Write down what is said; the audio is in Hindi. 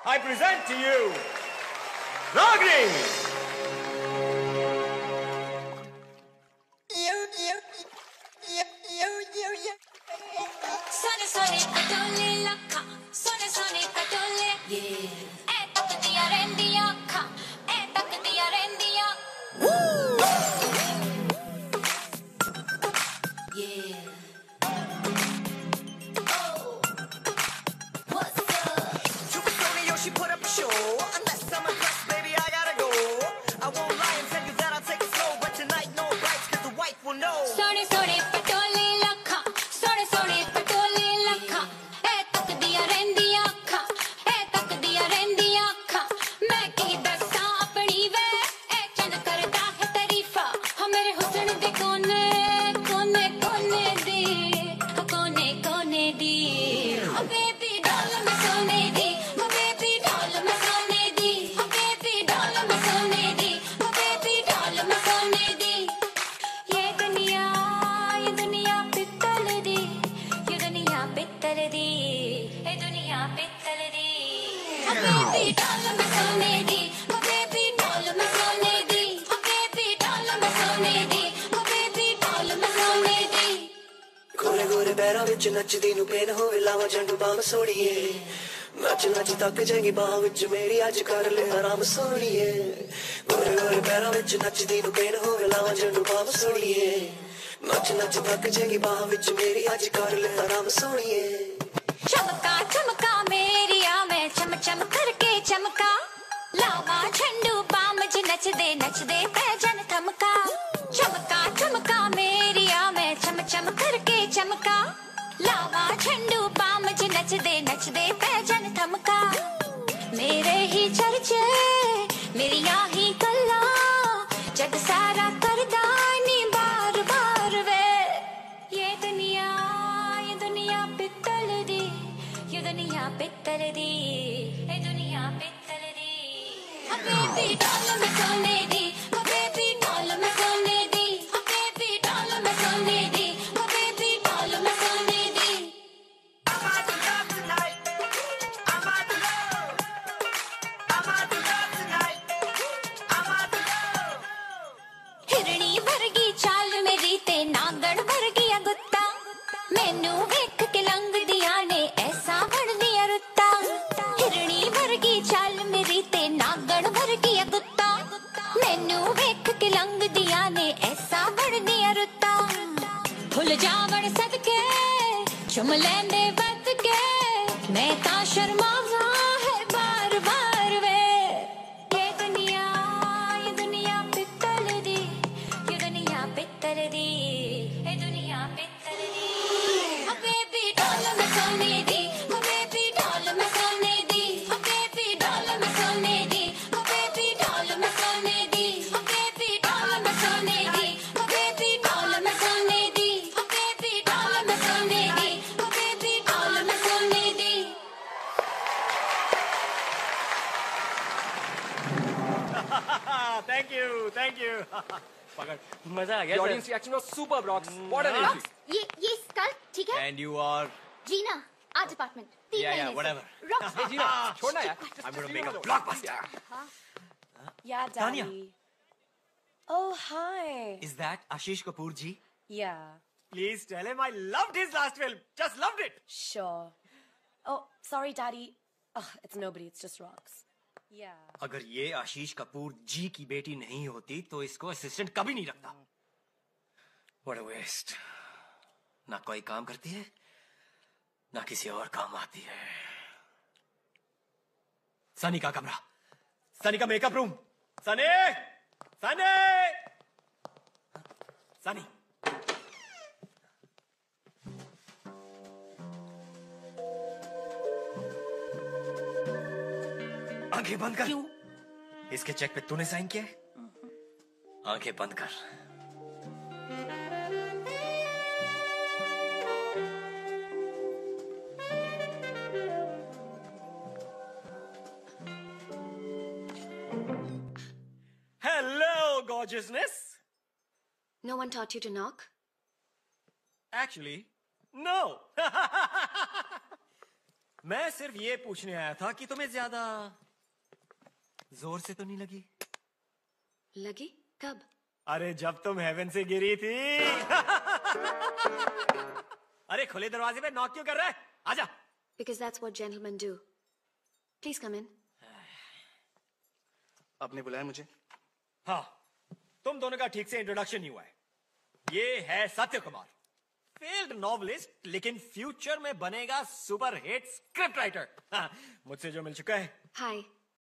I present to you Ragini. Sone sone patole lakha, sone sone patole, yeah. Eh tak diya rendiya kha, eh tak diya rendiya. Woo! Yeah. Oh, what's up? Super Sony Yoshi put up a show. Unless I'm impressed, baby, I gotta go. I won't lie and tell you that I'll take it slow, but tonight no rights, 'cause the wife will know. Sone sone patole lakha, sone sone patole lakha, eh tak diya rendiya kha, eh tak diya rendiya kha. Main ki dassa apni ve, eh chand karda hai tarifa. Ha mere husn de kone kone kone di, ha kone kone di. Oh baby doll main sone di, oh baby doll main sone di, oh baby doll main sone di, oh baby doll main sone di. ये दुनिया पित्तल दी, ये दुनिया पित्तल दी, ये दुनिया पित्तल दी. Oh baby doll मैं सोने दी, oh baby doll मैं सोने दी, oh baby doll मैं सोने दी, oh baby doll मैं सोने दी. गोरे गोरे पैरों विच नचदी नू पेन होवे लावा झंडू बाम सोड़िए. नच नच तक जाएगी बाह विच मेरी अज कर ले आराम सोड़िए. गोरे गोरे पैरों विच नचदी नू पेन होवे लावा झंडू बाम सोड़िए. नच नच तक जाएगी बाह विच मेरी अज कर ले आराम सोड़िए. चमका चमका मेरी आ मैं चम चम करके चमका. लावा झंडू बाम ज नचदे पैजन थमका. चमका चमका मेरी आ मैं चम चम करके चमका. लावा झंडू बाम ज नचदे पैजन थमका. मेरे ही चर्चे मेरिया ही गल्ला जग सारा करदा नी बार बार वे. ये दुनिया पित्तल दी, ये दुनिया पित्तल दी, ये दुनिया पित्तल दी. Oh baby doll मैं सोने दी, oh baby doll मैं सोने दी, oh baby doll मैं सोने दी, oh baby doll मैं सोने दी. I'm out to love tonight. I'm out to love. I'm out to love tonight. I'm out to love. हिरणी वर्गी चाल मेरी ते नागण वर्गी गुत्ता. मैनू वेख के लंघ दिया ने ऐसा बन दिया रुत्ता. हिरणी वर्गी चाल मेरी ते नागण वर्गी गुत्ता. मैनू वेख के लंघ दिया ने ऐसा बन दिया रुत्ता. भुल जावण सदके चुम लेंदे बद के मैं ता शर्मावा है बार बार वे. ये दुनिया पित्तल दी, ये दुनिया पित्तल दी, ये दुनिया पित्तल दी. Oh baby doll मैं सोने दी, oh baby doll मैं सोने दी, oh baby doll मैं सोने दी, oh baby doll मैं सोने दी, oh baby doll मैं सोने दी, oh baby doll मैं सोने दी, oh baby doll मैं सोने दी, oh baby doll मैं सोने दी. Thank you. पकड़, मजा आ गया. The audience reaction was super, Brox. What an entry. ये स्कल ठीक है. And you are. Gina art department 3 Yeah, महीने whatever. से. रॉक. Hey, Gina, छोड़ना यार. I'm gonna make a blockbuster. Yeah, Daddy. Tanya. Oh, hi. Is that Ashish Kapoor ji? Yeah, Please tell him I loved his last film. Just loved it. sure. Oh, sorry, Daddy. Ugh, it's nobody, it's just rocks. Yeah. अगर ये आशीष कपूर जी की बेटी नहीं होती तो इसको असिस्टेंट कभी नहीं रखता. What a waste. ना कोई काम करती है ना किसी और काम आती है. सनी का कमरा, सनी का मेकअप रूम. सनी आंखें बंद कर. क्यों? इसके चेक पे तूने साइन किया है. आंखें बंद कर. Hello, gorgeousness. No one taught you to knock? Actually, no. मैं सिर्फ ये पूछने आया था कि तुम्हें ज्यादा जोर से तो नहीं लगी? लगी? कब? अरे जब तुम हेवन से गिरी थी। अरे खुले दरवाजे पे नॉक क्यों कर रहा है? आजा। Because that's what gentlemen do. Please come in. आपने बुलाया मुझे? हाँ, तुम दोनों का ठीक से इंट्रोडक्शन नहीं हुआ है। ये है सत्य कुमार, फेल्ड नॉवलिस्ट, लेकिन फ्यूचर में बनेगा सुपर हिट स्क्रिप्ट राइटर। मुझसे जो मिल चुका है। Hi,